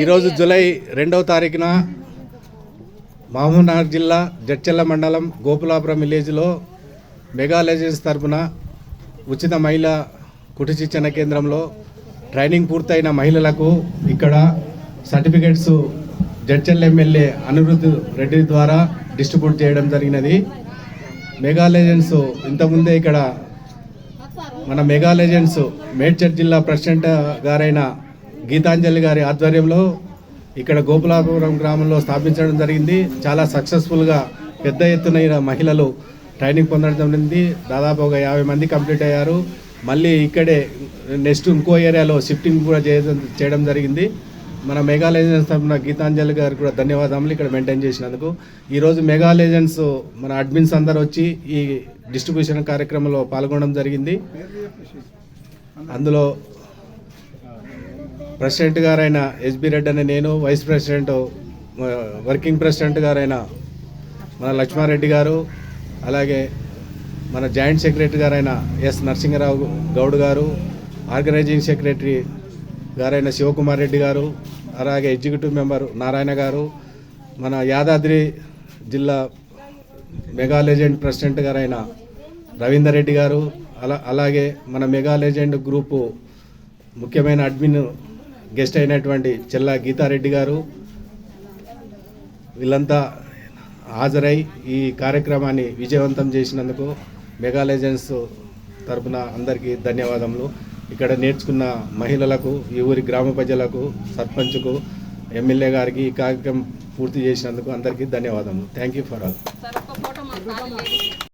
ఈరోజు జూలై 2వ తారీఖున మహబూబ్నగర్ జిల్లా జడ్చర్ల మండలం గోపులాపురం విలేజ్లో మెగా లెజెండ్స్ తరఫున ఉచిత మహిళా కుటుంబ శిక్షణ కేంద్రంలో ట్రైనింగ్ పూర్తయిన మహిళలకు ఇక్కడ సర్టిఫికెట్స్ జడ్చర్ల ఎమ్మెల్యే అనిరుద్ధ్ రెడ్డి ద్వారా డిస్ట్రిబ్యూట్ చేయడం జరిగినది. మెగా లెజెండ్స్ ఇంతకుముందే ఇక్కడ మన మెగా లెజెండ్స్ మేడ్చల్ జిల్లా ప్రెసిడెంట్ గారైన గీతాంజలి గారి ఆధ్వర్యంలో ఇక్కడ గోపులాపురం గ్రామంలో స్థాపించడం జరిగింది. చాలా సక్సెస్ఫుల్గా పెద్ద ఎత్తున మహిళలు ట్రైనింగ్ పొందడం జరిగింది. దాదాపు ఒక 50 మంది కంప్లీట్ అయ్యారు. మళ్ళీ ఇక్కడే నెక్స్ట్ ఇంకో ఏరియాలో షిఫ్టింగ్ కూడా చేయడం జరిగింది. మన మెగా లెజెండ్స్ తరఫున గీతాంజలి గారికి కూడా ధన్యవాదాలు ఇక్కడ మెయింటైన్ చేసినందుకు. ఈరోజు మెగా లెజెండ్స్ మన అడ్మిన్స్ అందరూ వచ్చి ఈ డిస్ట్రిబ్యూషన్ కార్యక్రమంలో పాల్గొనడం జరిగింది. అందులో ప్రెసిడెంట్ గారైన ఎస్బి రెడ్డి అనే నేను, వైస్ ప్రెసిడెంట్ వర్కింగ్ ప్రెసిడెంట్ గారైన మన లక్ష్మారెడ్డి గారు, అలాగే మన జాయింట్ సెక్రటరీ గారైన ఎస్ నరసింహరావు గౌడ్ గారు, ఆర్గనైజింగ్ సెక్రటరీ గారైన శివకుమార్ రెడ్డి గారు, అలాగే ఎగ్జిక్యూటివ్ మెంబర్ నారాయణ గారు, మన యాదాద్రి జిల్లా మెగా లెజెండ్ ప్రెసిడెంట్ గారైన రవీందర్ రెడ్డి గారు, అలాగే మన మెగా లెజెండ్ గ్రూపు ముఖ్యమైన అడ్మిన్ గెస్ట్ అయినటువంటి చెల్లా గీతారెడ్డి గారు, వీళ్ళంతా హాజరై ఈ కార్యక్రమాన్ని విజయవంతం చేసినందుకు మెగా లెజెండ్స్ తరపున అందరికీ ధన్యవాదములు. ఇక్కడ నేర్చుకున్న మహిళలకు, ఈ ఊరి గ్రామ ప్రజలకు, సర్పంచ్కు, ఎమ్మెల్యే గారికి ఈ కార్యక్రమం పూర్తి చేసినందుకు అందరికీ ధన్యవాదములు. Thank you for all.